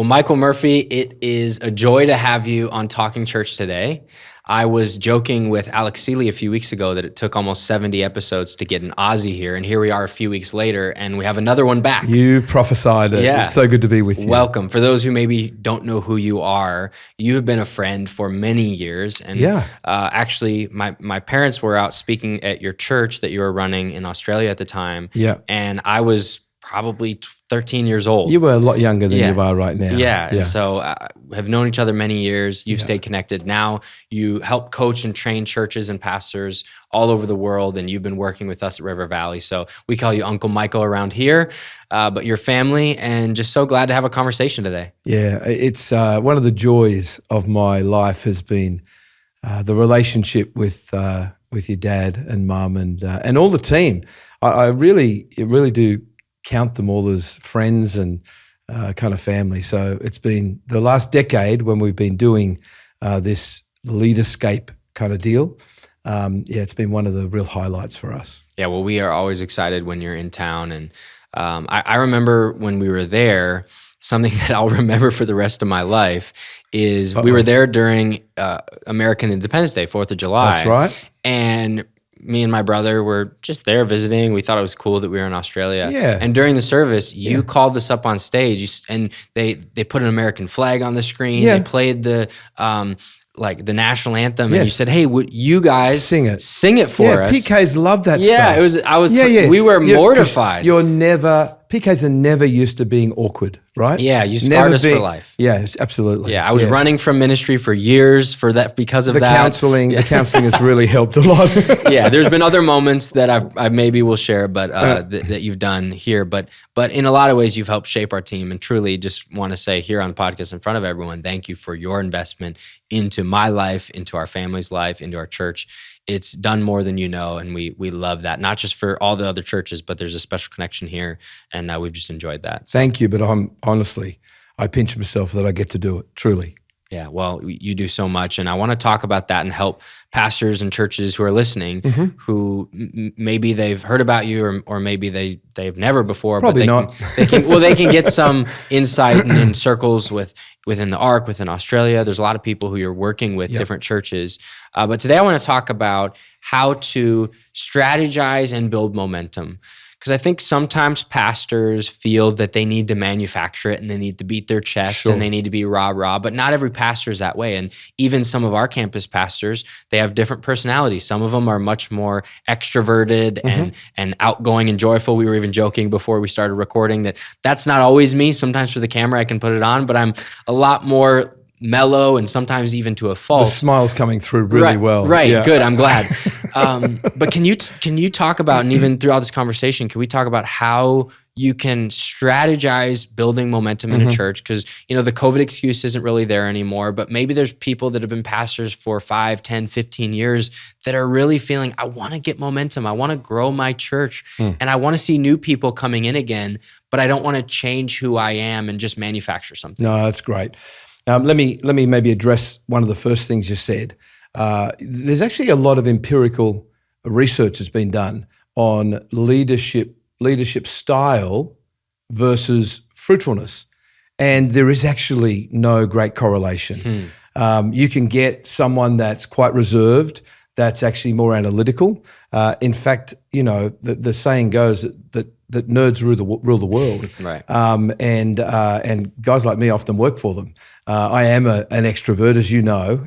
Well, Michael Murphy, it is a joy to have you on Talking Church today. I was joking with Alex Seeley a few weeks ago that it took almost 70 episodes to get an Aussie here, and here we are a few weeks later, and we have another one back. You prophesied it. Yeah. It's so good to be with you. Welcome. For those who maybe don't know who you are, you have been a friend for many years. And actually, my parents were out speaking at your church that you were running in Australia at the time. Yeah. And I was probably 13 years old. You were a lot younger than you are right now. Yeah. And so have known each other many years. You've stayed connected. Now you help coach and train churches and pastors all over the world, and you've been working with us at River Valley. So we call you Uncle Michael around here, but your family, and just so glad to have a conversation today. Yeah, it's one of the joys of my life has been the relationship with your dad and mum and all the team. I really do count them all as friends and kind of family. So it's been the last decade when we've been doing this Leaderscape kind of deal. It's been one of the real highlights for us. Yeah, well, we are always excited when you're in town. And I remember when we were there, something that I'll remember for the rest of my life is we were there during American Independence Day, 4th of July. That's right. And me and my brother were just there visiting. We thought it was cool that we were in Australia. Yeah. And during the service, you called us up on stage, and they put an American flag on the screen. Yeah. They played the the national anthem, and you said, "Hey, would you guys sing it for us?" PKs love that stuff. Yeah, we were mortified. PKs are never used to being awkward, right? Yeah, you scarred us for life. Yeah, absolutely. Yeah, I was running from ministry for years because of that. The counseling has really helped a lot. Yeah, there's been other moments that I maybe will share, but that you've done here. But in a lot of ways, you've helped shape our team, and truly just want to say here on the podcast in front of everyone, thank you for your investment into my life, into our family's life, into our church. It's done more than you know, and we love that. Not just for all the other churches, but there's a special connection here, and we've just enjoyed that. So. Thank you, but I pinch myself that I get to do it, truly. Yeah, well, you do so much, and I want to talk about that and help pastors and churches who are listening, who maybe they've heard about you, or maybe they've never before. Probably but they can get some insight in circles within the Ark, within Australia. There's a lot of people who you're working with, different churches. But today I want to talk about how to strategize and build momentum. Because I think sometimes pastors feel that they need to manufacture it and they need to beat their chest and they need to be rah-rah, but not every pastor is that way. And even some of our campus pastors, they have different personalities. Some of them are much more extroverted and outgoing and joyful. We were even joking before we started recording that's not always me. Sometimes for the camera I can put it on, but I'm a lot more mellow and sometimes even to a fault. The smile's coming through really well. Right, yeah. Good, I'm glad. But can you talk about, and even throughout this conversation, can we talk about how you can strategize building momentum in a church? Because, the COVID excuse isn't really there anymore, but maybe there's people that have been pastors for 5, 10, 15 years that are really feeling, I want to get momentum. I want to grow my church and I want to see new people coming in again, but I don't want to change who I am and just manufacture something. No, that's great. Let me maybe address one of the first things you said. There's actually a lot of empirical research that's been done on leadership style versus fruitfulness, and there is actually no great correlation. You can get someone that's quite reserved, that's actually more analytical. In fact, the saying goes that nerds rule the world, right? And guys like me often work for them. I am an extrovert, as you know,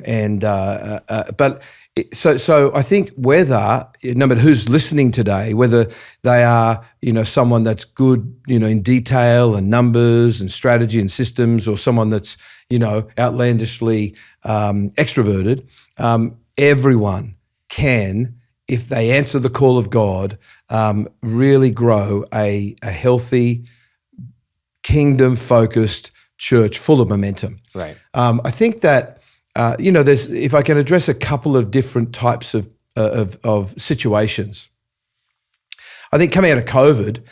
so I think whether no matter who's listening today, whether they are someone that's good in detail and numbers and strategy and systems, or someone that's outlandishly extroverted, everyone can, if they answer the call of God, really grow a healthy, kingdom-focused church full of momentum. Right. I think that there's, if I can address a couple of different types of situations. I think coming out of COVID,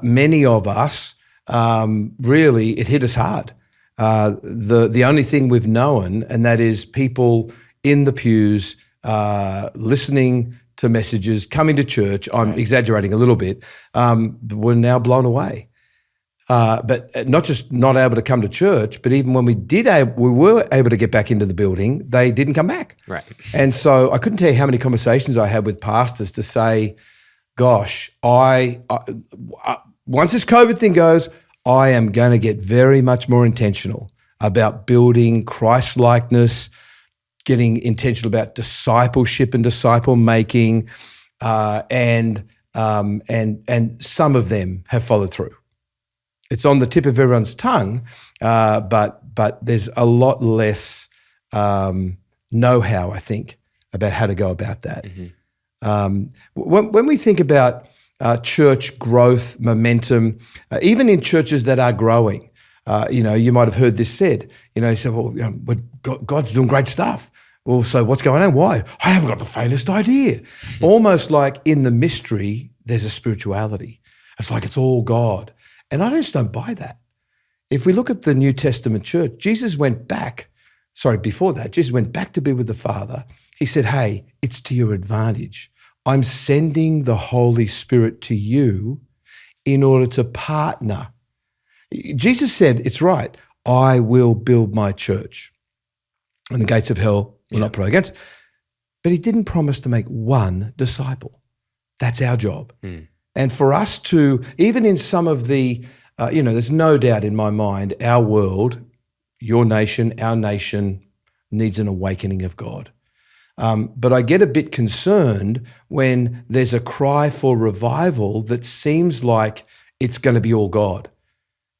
many of us really it hit us hard. The only thing we've known, and that is people in the pews listening to messages, coming to church. I'm exaggerating a little bit. We're now blown away. but not just not able to come to church, but even when we were able to get back into the building, they didn't come back. Right. And so I couldn't tell you how many conversations I had with pastors to say, gosh, once this COVID thing goes, I am going to get very much more intentional about building Christ-likeness, getting intentional about discipleship and disciple making, and some of them have followed through. It's on the tip of everyone's tongue, but there's a lot less know-how, I think, about how to go about that. Mm-hmm. When we think about church growth, momentum, even in churches that are growing, you might have heard this said. You say, well, God's doing great stuff. Well, so what's going on? Why? I haven't got the faintest idea. Mm-hmm. Almost like in the mystery, there's a spirituality. It's like it's all God. And I just don't buy that. If we look at the New Testament church, Jesus went back to be with the Father. He said, hey, it's to your advantage. I'm sending the Holy Spirit to you in order to partner. Jesus said, it's right, I will build my church and the gates of hell will not prevail against it. But he didn't promise to make one disciple. That's our job. Mm. And for us to, even in some of the, there's no doubt in my mind, our world, your nation, our nation needs an awakening of God. But I get a bit concerned when there's a cry for revival that seems like it's going to be all God.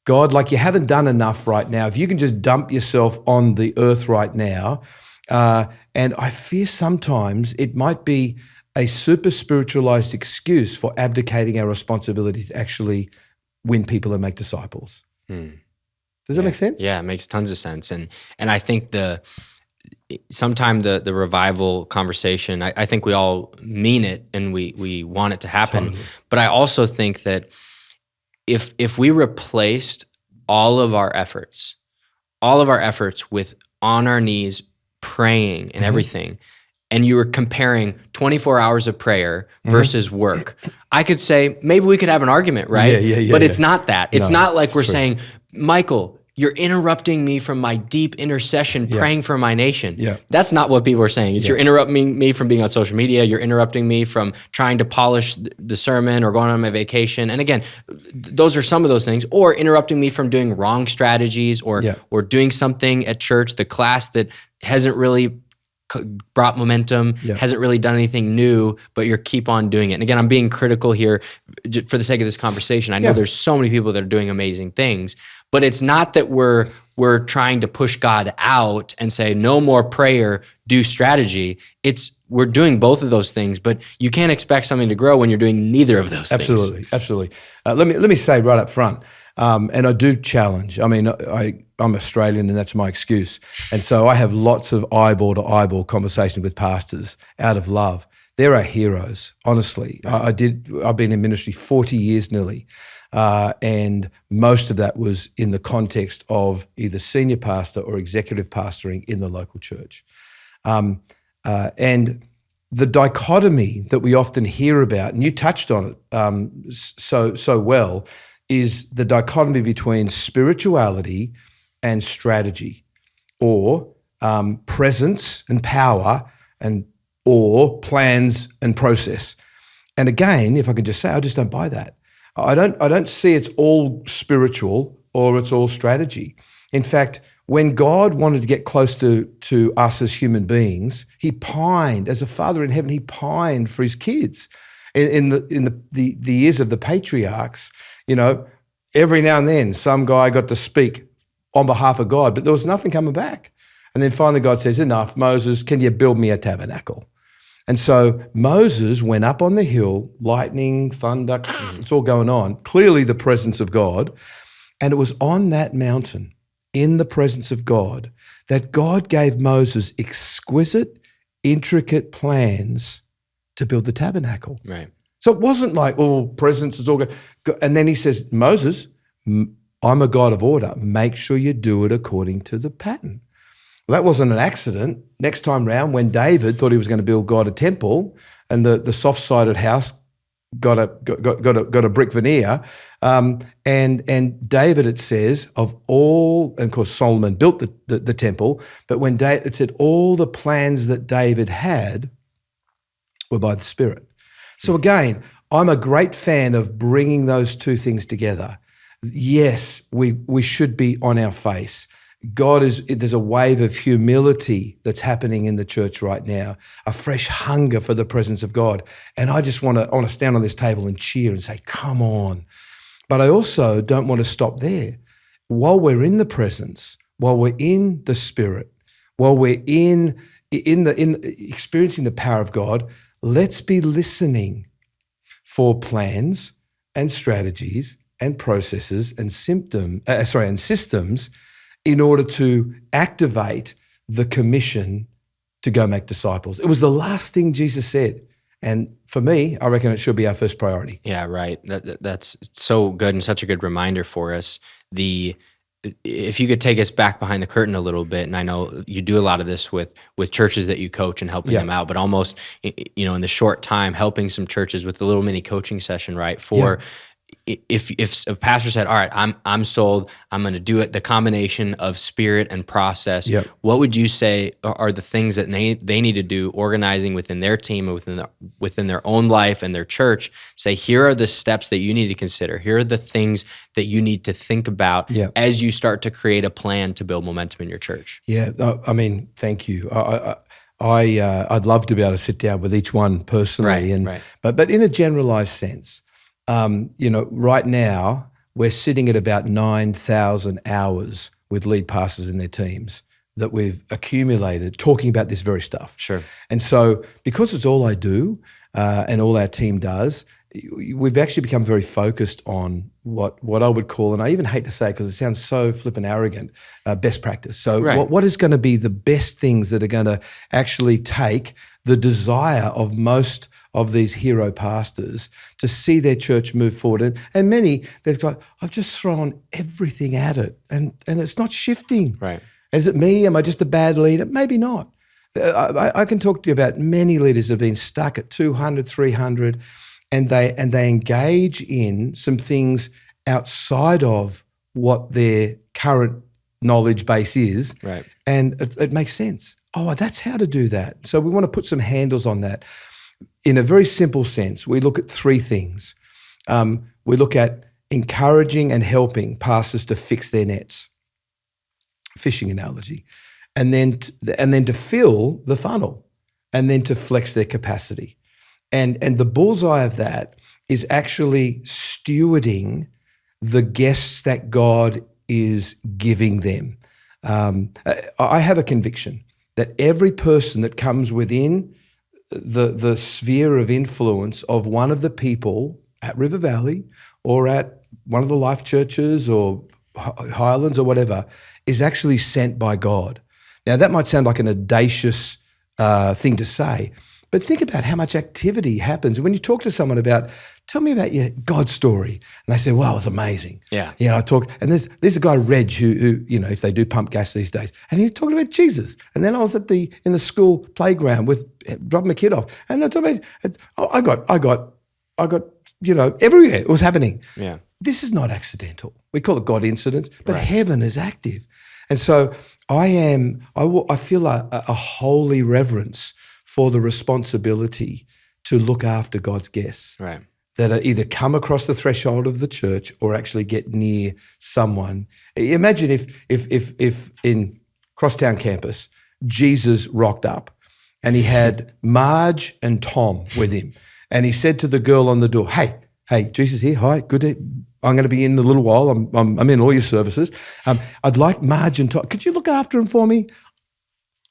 God, like you haven't done enough right now. If you can just dump yourself on the earth right now, and I fear sometimes it might be a super spiritualized excuse for abdicating our responsibility to actually win people and make disciples. Does that make sense? Yeah, it makes tons of sense. And I think sometimes the revival conversation, I think we all mean it and we want it to happen. Totally. But I also think that if we replaced all of our efforts with on our knees praying and everything, and you were comparing 24 hours of prayer versus work, I could say maybe we could have an argument, right? Yeah, but it's not that. It's not like we're saying, Michael, you're interrupting me from my deep intercession praying for my nation. Yeah. That's not what people are saying. You're interrupting me from being on social media. You're interrupting me from trying to polish the sermon or going on my vacation. And again, those are some of those things. Or interrupting me from doing wrong strategies or doing something at church, the class that hasn't really brought momentum, hasn't really done anything new, but you keep on doing it. And again, I'm being critical here for the sake of this conversation. I know there's so many people that are doing amazing things, but it's not that we're trying to push God out and say, no more prayer, do strategy. We're doing both of those things, but you can't expect something to grow when you're doing neither of those things. Absolutely. Let me say right up front, and I do challenge. I mean, I'm Australian and that's my excuse. And so I have lots of eyeball-to-eyeball conversations with pastors out of love. There are heroes, honestly. I've been in ministry 40 years nearly. And most of that was in the context of either senior pastor or executive pastoring in the local church. And the dichotomy that we often hear about, and you touched on it so well, is the dichotomy between spirituality and strategy, or presence and power, or plans and process. And again, if I could just say, I just don't buy that. I don't see it's all spiritual or it's all strategy. In fact, when God wanted to get close to us as human beings, he pined, as a father in heaven, he pined for his kids. In the years of the patriarchs, every now and then some guy got to speak on behalf of God, but there was nothing coming back. And then finally God says, enough, Moses, can you build me a tabernacle? And so Moses went up on the hill, lightning, thunder, it's all going on, clearly the presence of God. And it was on that mountain, in the presence of God, that God gave Moses exquisite, intricate plans to build the tabernacle. Right. So it wasn't like, presence is all good. And then he says, Moses, I'm a God of order. Make sure you do it according to the pattern. Well, that wasn't an accident. Next time round, when David thought he was going to build God a temple and the soft-sided house got a brick veneer. And David, it says, of all, and of course Solomon built the temple, but when it said all the plans that David had were by the Spirit. So again, I'm a great fan of bringing those two things together. Yes, we should be on our face. There's a wave of humility that's happening in the church right now, a fresh hunger for the presence of God. And I just want to stand on this table and cheer and say, come on. But I also don't want to stop there. While we're in the presence, while we're in the Spirit, while we're in experiencing the power of God, let's be listening for plans and strategies and processes and systems in order to activate the commission to go make disciples. It was the last thing Jesus said. And for me, I reckon it should be our first priority. Yeah, right. That's so good and such a good reminder for us. If you could take us back behind the curtain a little bit, and I know you do a lot of this with churches that you coach and helping them out, but almost, in the short time, helping some churches with a little mini coaching session, right? If a pastor said, all right, I'm sold, I'm going to do it, the combination of spirit and process, what would you say are the things that they need to do organizing within their team and within their own life and their church? Say, here are the steps that you need to consider. Here are the things that you need to think about as you start to create a plan to build momentum in your church. Yeah, I mean, thank you. I'd love to be able to sit down with each one personally, but in a generalized sense. Right now we're sitting at about 9,000 hours with lead pastors in their teams that we've accumulated talking about this very stuff. Sure. And so because it's all I do and all our team does, we've actually become very focused on what I would call, and I even hate to say it because it sounds so flippant arrogant, best practice. So what is going to be the best things that are going to actually take the desire of most of these hero pastors to see their church move forward. And many, they've got, I've just thrown everything at it and it's not shifting. Right. Is it me? Am I just a bad leader? Maybe not. I can talk to you about many leaders that have been stuck at 200, 300, and they engage in some things outside of what their current knowledge base is. Right. And it makes sense. Oh, that's how to do that. So we want to put some handles on that. In a very simple sense, we look at three things. We look at encouraging and helping pastors to fix their nets, fishing analogy, and then to fill the funnel, and then to flex their capacity. And the bullseye of that is actually stewarding the guests that God is giving them. I have a conviction that every person that comes within the sphere of influence of one of the people at River Valley or at one of the Life churches or Highlands or whatever is actually sent by God. Now, that might sound like an audacious thing to say, but think about how much activity happens. When you talk to someone about, tell me about your God story, and they say, wow, it was amazing. Yeah. I talk, and there's a guy, Reg, who if they do pump gas these days, and he's talking about Jesus. And then I was in the school playground dropping my kid off, and they're talking about, I got everywhere it was happening. Yeah. This is not accidental. We call it God incidents, but heaven is active. And so I feel a holy reverence for the responsibility to look after God's guests that are either come across the threshold of the church or actually get near someone. Imagine if in Crosstown campus, Jesus rocked up and he had Marge and Tom with him. And he said to the girl on the door, hey, Jesus here, hi, good day. I'm going to be in a little while. I'm in all your services. I'd like Marge and Tom. Could you look after him for me?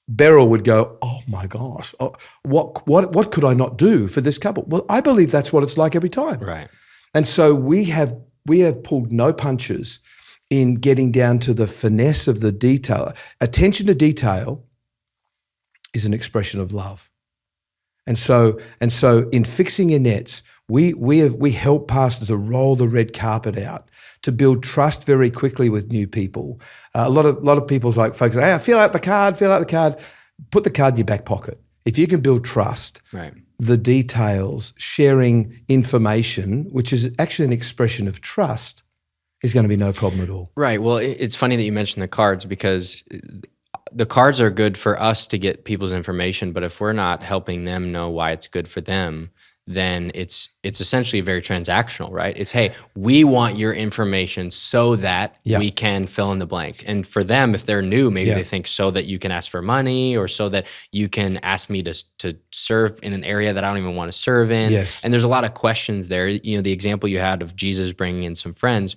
Beryl would go, oh my gosh, what could I not do for this couple? Well, I believe that's what it's like every time. Right. And so we have pulled no punches in getting down to the finesse of the detail. Attention to detail is an expression of love. And so in fixing your nets, we help pastors to roll the red carpet out, to build trust very quickly with new people. A lot of people's like folks say, hey, fill out the card, put the card in your back pocket. If you can build trust, the details, sharing information, which is actually an expression of trust, is going to be no problem at all. Right. Well, it's funny that you mentioned the cards, because the cards are good for us to get people's information, but if we're not helping them know why it's good for them, then it's essentially very transactional, right? It's, hey, we want your information so that we can fill in the blank. And for them, if they're new, maybe they think so that you can ask for money, or so that you can ask me to serve in an area that I don't even want to serve in. Yes. And there's a lot of questions there. You know, the example you had of Jesus bringing in some friends,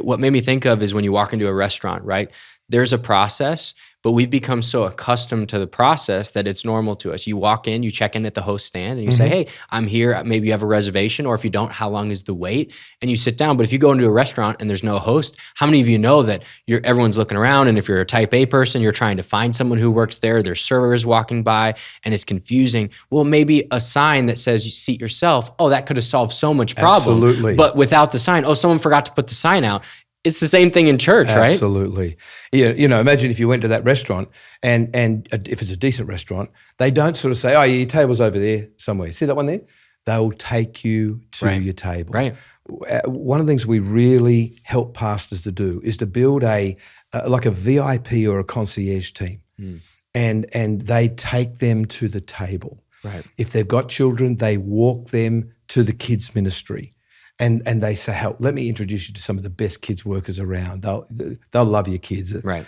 what made me think of is when you walk into a restaurant, right? There's a process, but we've become so accustomed to the process that it's normal to us. You walk in, you check in at the host stand, and you say, hey, I'm here. Maybe you have a reservation, or if you don't, how long is the wait? And you sit down. But if you go into a restaurant and there's no host, how many of you know that everyone's looking around, and if you're a type A person, you're trying to find someone who works there, there's servers walking by, and it's confusing. Well, maybe a sign that says, you seat yourself, oh, that could have solved so much problem. Absolutely. But without the sign, oh, someone forgot to put the sign out. It's the same thing in church, right? Absolutely. Yeah, you know, imagine if you went to that restaurant and if it's a decent restaurant, they don't sort of say, oh, your table's over there somewhere. See that one there? They'll take you to your table. Right. One of the things we really help pastors to do is to build like a VIP or a concierge team, and they take them to the table. Right. If they've got children, they walk them to the kids ministry. And they say, "Help! Let me introduce you to some of the best kids workers around. They'll love your kids." Right.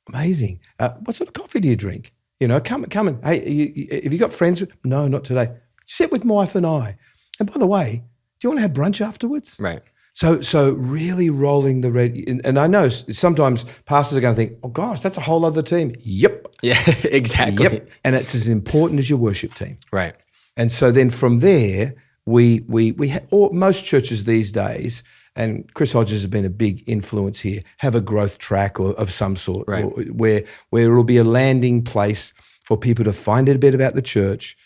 Amazing. What sort of coffee do you drink? You know, come and hey, have you got friends? No, not today. Sit with my wife and I. And by the way, do you want to have brunch afterwards? Right. So really rolling the red. And I know sometimes pastors are going to think, "Oh gosh, that's a whole other team." Yep. Yeah. Exactly. Yep. And it's as important as your worship team. Right. And so then from there, most churches these days, and Chris Hodges has been a big influence here, have a growth track of some sort, right, where it'll be a landing place for people to find out a bit about the church,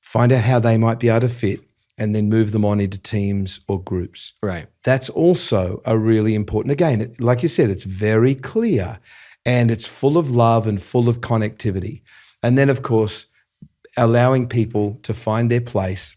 find out how they might be able to fit, and then move them on into teams or groups. Right. That's also a really important, again, like you said, it's very clear and it's full of love and full of connectivity. And then, of course, allowing people to find their place,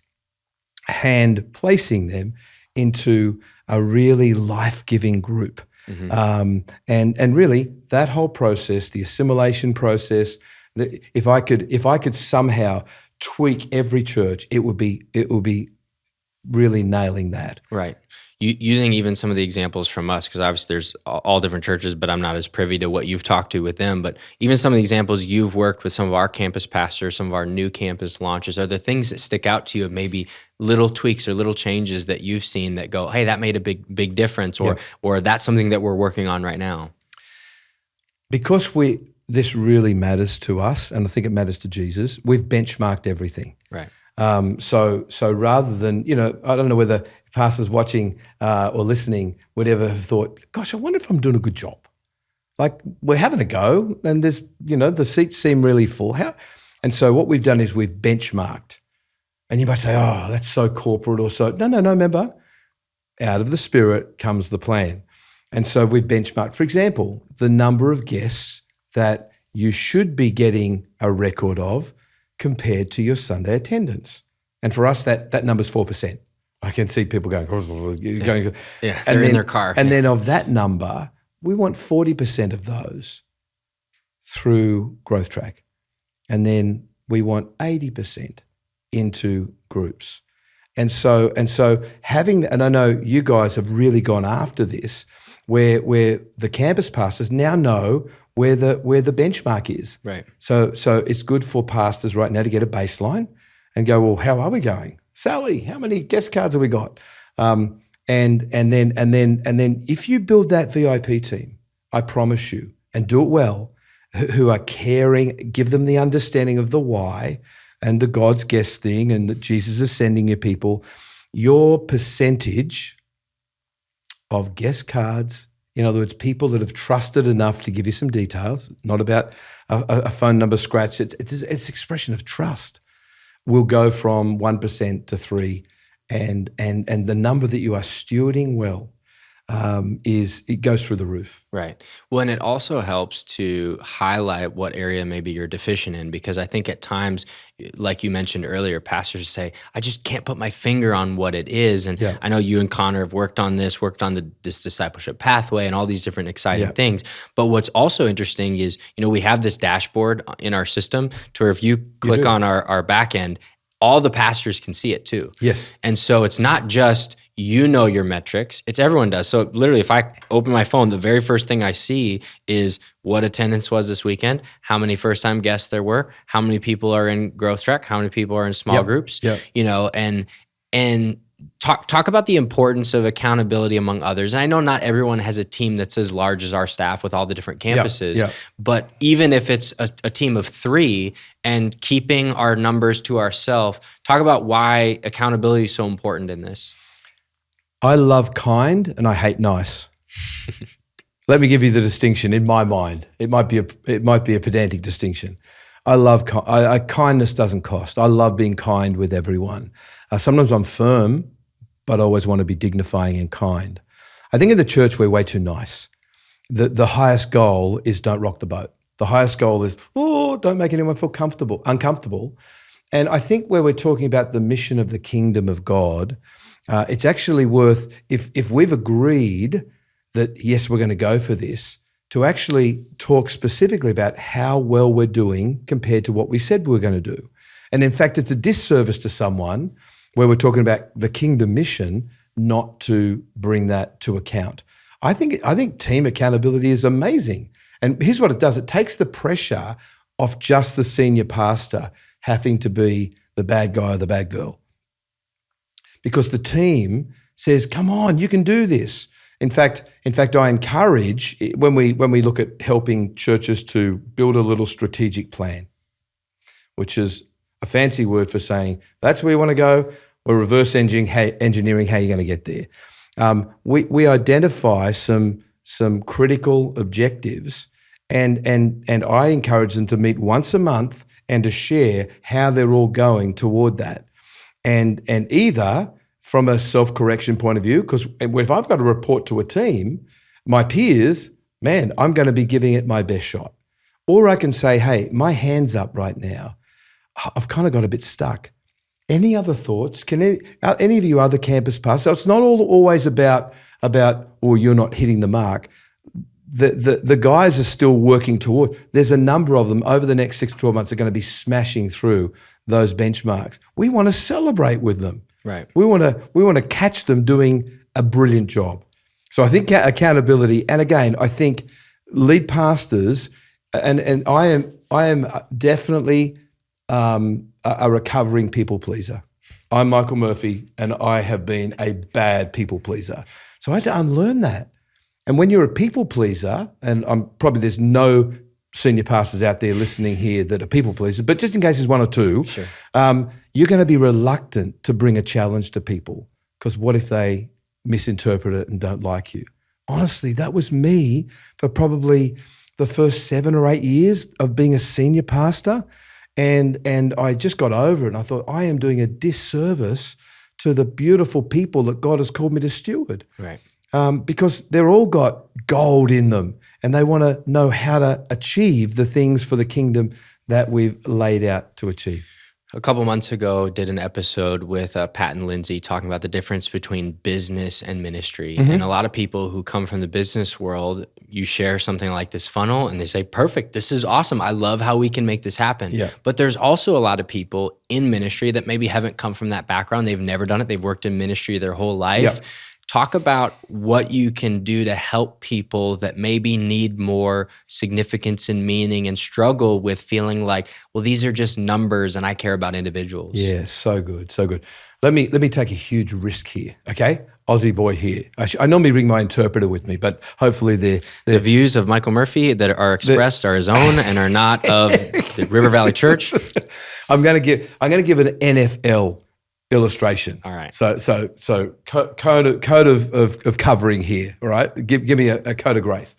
hand placing them into a really life-giving group. And really that whole process, the assimilation process, if I could somehow tweak every church, it would be really nailing that. Right. Using even some of the examples from us, because obviously there's all different churches, but I'm not as privy to what you've talked to with them. But even some of the examples you've worked with some of our campus pastors, some of our new campus launches, are there things that stick out to you of maybe little tweaks or little changes that you've seen that go, hey, that made a big difference, or that's something that we're working on right now? Because this really matters to us, and I think it matters to Jesus, we've benchmarked everything. Right. So rather than, I don't know whether pastors watching or listening would ever have thought, gosh, I wonder if I'm doing a good job. Like, we're having a go and there's, the seats seem really full. And so what we've done is we've benchmarked. And you might say, oh, that's so corporate or so. No, remember, out of the Spirit comes the plan. And so we've benchmarked, for example, the number of guests that you should be getting a record of compared to your Sunday attendance. And for us, that number's 4%. I can see people going, yeah, they're in their car. And then of that number, we want 40% of those through Growth Track. And then we want 80% into groups. And so having, and I know you guys have really gone after this, where the campus pastors now know where the benchmark is. Right. So it's good for pastors right now to get a baseline and go, well, how are we going? Sally, how many guest cards have we got? And then if you build that VIP team, I promise you, and do it well, who are caring, give them the understanding of the why and the God's guest thing and that Jesus is sending you people, your percentage of guest cards, in other words, people that have trusted enough to give you some details, not about a phone number scratch, it's expression of trust, will go from 1% to 3%, and the number that you are stewarding well is it goes through the roof. Right. Well, and it also helps to highlight what area maybe you're deficient in, because I think at times, like you mentioned earlier, pastors say, I just can't put my finger on what it is. And Yeah. I know you and Connor have worked on this discipleship pathway and all these different exciting Yeah. things. But what's also interesting is, we have this dashboard in our system to where if you click on our back end, all the pastors can see it too. Yes. And so it's not just your metrics, it's everyone does. So literally, if I open my phone, the very first thing I see is what attendance was this weekend, how many first-time guests there were, how many people are in growth track, how many people are in small groups, and talk about the importance of accountability among others. And I know not everyone has a team that's as large as our staff with all the different campuses, but even if it's a team of 3 and keeping our numbers to ourselves, talk about why accountability is so important in this. I love kind and I hate nice. Let me give you the distinction in my mind. It might be a pedantic distinction. I love kindness doesn't cost. I love being kind with everyone. Sometimes I'm firm, but I always want to be dignifying and kind. I think in the church we're way too nice. The highest goal is don't rock the boat. The highest goal is, don't make anyone feel uncomfortable. And I think where we're talking about the mission of the kingdom of God, it's actually worth, if we've agreed that, yes, we're going to go for this, to actually talk specifically about how well we're doing compared to what we said we were going to do. And in fact, it's a disservice to someone where we're talking about the kingdom mission not to bring that to account. I think team accountability is amazing. And here's what it does. It takes the pressure off just the senior pastor having to be the bad guy or the bad girl. Because the team says, come on, you can do this. In fact, I encourage, when we look at helping churches to build a little strategic plan, which is a fancy word for saying, that's where you want to go, we're reverse engineering how you're going to get there. We identify some critical objectives, and I encourage them to meet once a month and to share how they're all going toward that. And either from a self-correction point of view, because if I've got to report to a team, my peers, man, I'm going to be giving it my best shot. Or I can say, hey, my hand's up right now. I've kind of got a bit stuck. Any other thoughts? Can any of you other campus pastors? So it's not always about you're not hitting the mark. The guys are still working toward. There's a number of them over the next 6 to 12 months are going to be smashing through those benchmarks. We want to celebrate with them. Right. We want to catch them doing a brilliant job. So I think accountability, and again, I think lead pastors, and I am definitely a recovering people pleaser. I'm Michael Murphy, and I have been a bad people pleaser. So I had to unlearn that. And when you're a people pleaser, and there's no senior pastors out there listening here that are people pleasers, but just in case there's one or two, sure. You're going to be reluctant to bring a challenge to people, because what if they misinterpret it and don't like you? Honestly, that was me for probably the first 7 or 8 years of being a senior pastor. And I just got over it, and I thought, I am doing a disservice to the beautiful people that God has called me to steward. Right. Because they're all got gold in them, and they want to know how to achieve the things for the kingdom that we've laid out to achieve. A couple months ago, did an episode with Pat and Lindsay talking about the difference between business and ministry. Mm-hmm. And a lot of people who come from the business world, you share something like this funnel and they say, perfect, this is awesome. I love how we can make this happen. Yeah. But there's also a lot of people in ministry that maybe haven't come from that background. They've never done it. They've worked in ministry their whole life. Yeah. Talk about what you can do to help people that maybe need more significance and meaning and struggle with feeling like, well, these are just numbers and I care about individuals. Yeah, so good, so good. Let me take a huge risk here, okay? Aussie boy here. I normally bring my interpreter with me, but hopefully the views of Michael Murphy that are expressed are his own and are not of the River Valley Church. I'm going to give an NFL illustration. All right. So code of covering here. All right. Give me a code of grace.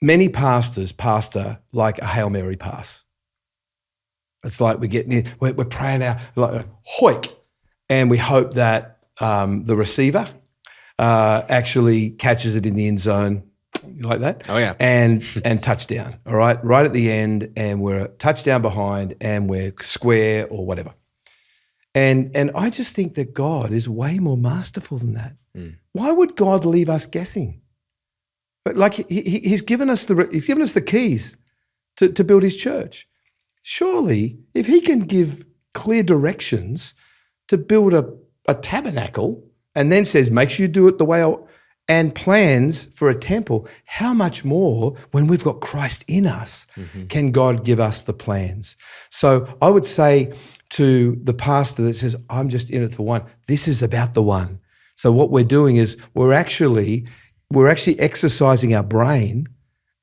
Many pastors pastor like a Hail Mary pass. It's like we're praying out like a hoik, and we hope that the receiver actually catches it in the end zone. You like that? Oh, yeah. And touchdown, all right? Right at the end, and we're a touchdown behind, and we're square or whatever. And I just think that God is way more masterful than that. Why would God leave us guessing? But like he's given us the keys to build his church. Surely, if he can give clear directions to build a tabernacle and then says, make sure you do it the way and plans for a temple, how much more when we've got Christ in us can God give us the plans? So I would say to the pastor that says, I'm just in it for one, this is about the one. So what we're doing is we're actually exercising our brain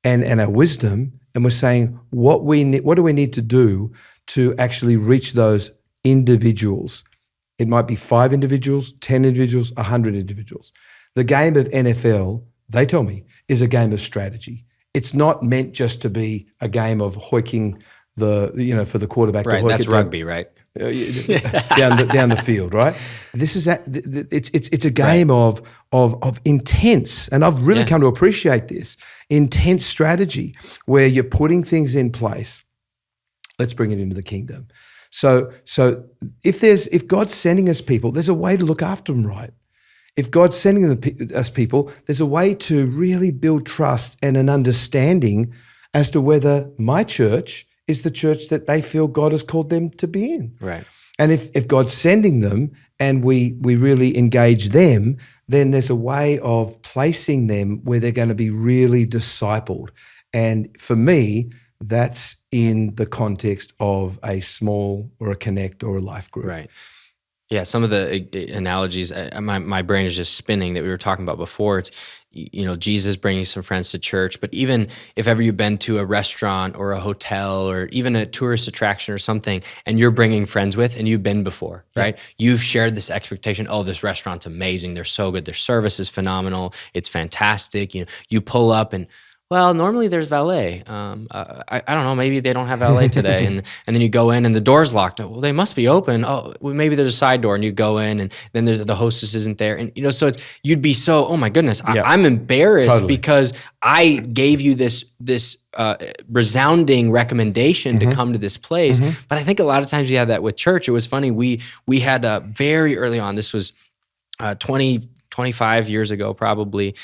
and our wisdom, and we're saying what do we need to do to actually reach those individuals. It might be 5 individuals, 10 individuals, 100 individuals. The game of NFL, they tell me, is a game of strategy. It's not meant just to be a game of hoiking for the quarterback. Right, to hoik that's it rugby, right? down the field, right? This is it's a game of intense, and I've really come to appreciate this intense strategy where you're putting things in place. Let's bring it into the kingdom. So if God's sending us people, there's a way to look after them right. If God's sending us people, there's a way to really build trust and an understanding as to whether my church is the church that they feel God has called them to be in. Right. And if God's sending them and we really engage them, then there's a way of placing them where they're going to be really discipled. And for me, that's in the context of a small or a connect or a life group. Right. Yeah, some of the analogies, my brain is just spinning that we were talking about before. It's, Jesus bringing some friends to church, but even if ever you've been to a restaurant or a hotel or even a tourist attraction or something, and you're bringing friends with, and you've been before, right? You've shared this expectation, oh, this restaurant's amazing, they're so good, their service is phenomenal, it's fantastic. You pull up and, well, normally there's valet. I don't know, maybe they don't have valet today. and then you go in and the door's locked. Well, they must be open. Oh, well, maybe there's a side door, and you go in and then the hostess isn't there. And, so you'd be so, oh my goodness, I'm embarrassed because I gave you this resounding recommendation to come to this place. But I think a lot of times we have that with church. It was funny. We had very early on, this was 25 years ago, probably.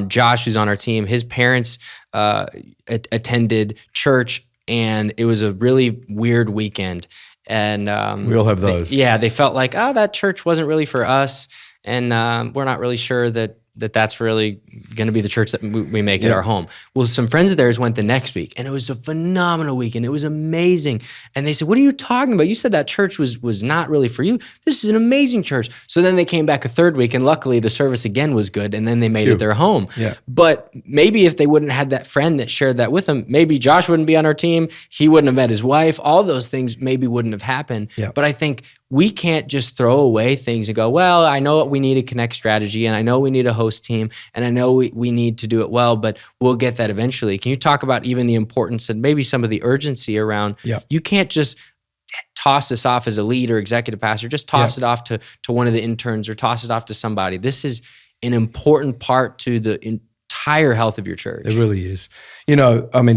Josh, who's on our team, his parents attended church, and it was a really weird weekend. And we all have those. They felt like, that church wasn't really for us, and we're not really sure that's really going to be the church that we make it our home. Well, some friends of theirs went the next week, and it was a phenomenal weekend. It was amazing. And they said, what are you talking about? You said that church was not really for you. This is an amazing church. So then they came back a third week, and luckily the service again was good, and then they made it their home. Yeah. But maybe if they wouldn't have had that friend that shared that with them, maybe Josh wouldn't be on our team. He wouldn't have met his wife. All those things maybe wouldn't have happened. Yeah. But I think we can't just throw away things and go, well, I know we need a connect strategy, and I know we need a host team, and I know we need to do it well, but we'll get that eventually. Can you talk about even the importance and maybe some of the urgency around, you can't just toss this off as a lead or executive pastor, just toss it off to one of the interns or toss it off to somebody. This is an important part to the entire health of your church. It really is.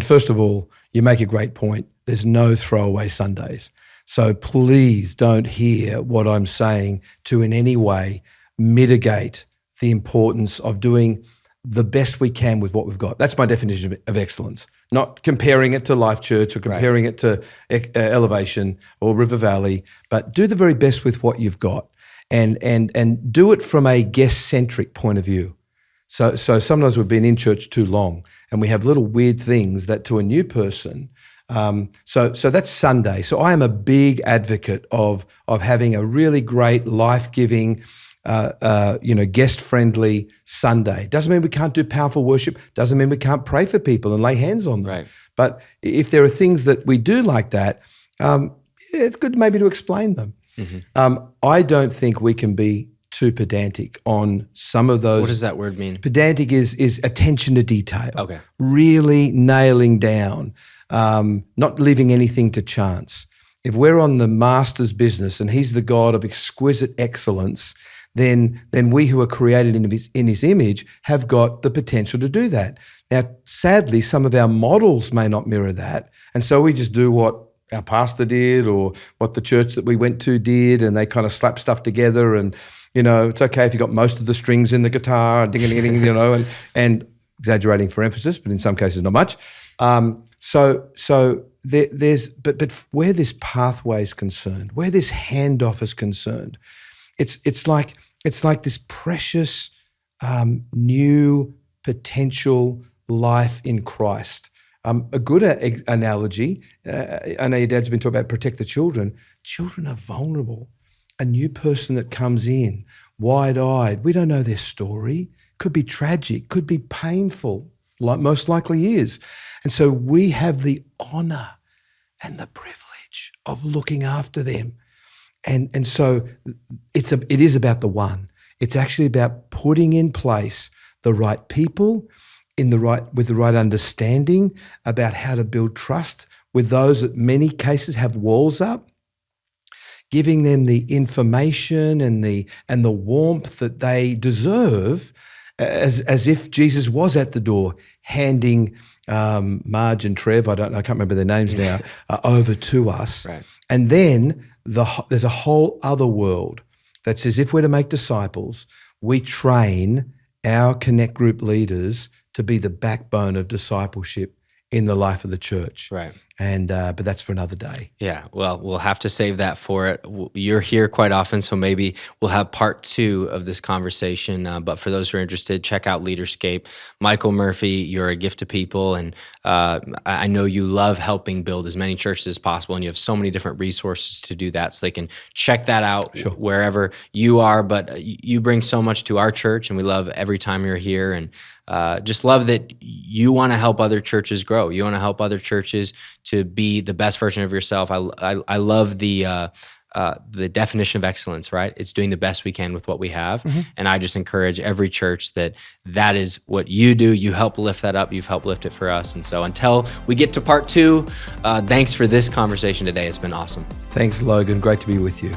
First of all, you make a great point. There's no throwaway Sundays. So please don't hear what I'm saying to in any way mitigate the importance of doing the best we can with what we've got. That's my definition of excellence. Not comparing it to Life Church or comparing it to Elevation or River Valley, but do the very best with what you've got, and do it from a guest-centric point of view. So sometimes we've been in church too long, and we have little weird things that to a new person. So that's Sunday. So I am a big advocate of having a really great, life-giving, guest-friendly Sunday. Doesn't mean we can't do powerful worship. Doesn't mean we can't pray for people and lay hands on them. Right. But if there are things that we do like that, it's good maybe to explain them. I don't think we can be too pedantic on some of those. What does that word mean? Pedantic is attention to detail. Okay. Really nailing down, not leaving anything to chance. If we're on the master's business and he's the God of exquisite excellence, then we who are created in his image have got the potential to do that. Now, sadly, some of our models may not mirror that. And so we just do what our pastor did or what the church that we went to did, and they kind of slap stuff together. And, it's okay if you got most of the strings in the guitar, ding, and exaggerating for emphasis, but in some cases not much. So there's where this pathway is concerned, where this handoff is concerned, it's like this precious new potential life in Christ. A good analogy, I know your dad's been talking about protect the children. Children are vulnerable. A new person that comes in, wide-eyed, we don't know their story, could be tragic, could be painful, like most likely is. And so we have the honor and the privilege of looking after them. And so it is about the one. It's actually about putting in place the right people with the right understanding about how to build trust with those that many cases have walls up, giving them the information and the warmth that they deserve, as if Jesus was at the door handing Marge and Trev, I can't remember their names now, over to us. Right. And then there's a whole other world that says if we're to make disciples, we train our Connect group leaders to be the backbone of discipleship in the life of the church. Right. And but that's for another day. Yeah, well, we'll have to save that for it. You're here quite often, so maybe we'll have part 2 of this conversation. But for those who are interested, check out Leaderscape. Michael Murphy, you're a gift to people, and I know you love helping build as many churches as possible, and you have so many different resources to do that, so they can check that out wherever you are. But you bring so much to our church, and we love every time you're here, and just love that you want to help other churches grow. You want to help other churches to be the best version of yourself. I love the definition of excellence, right? It's doing the best we can with what we have. Mm-hmm. And I just encourage every church that is what you do. You help lift that up. You've helped lift it for us. And so until we get to part 2, thanks for this conversation today. It's been awesome. Thanks, Logan. Great to be with you.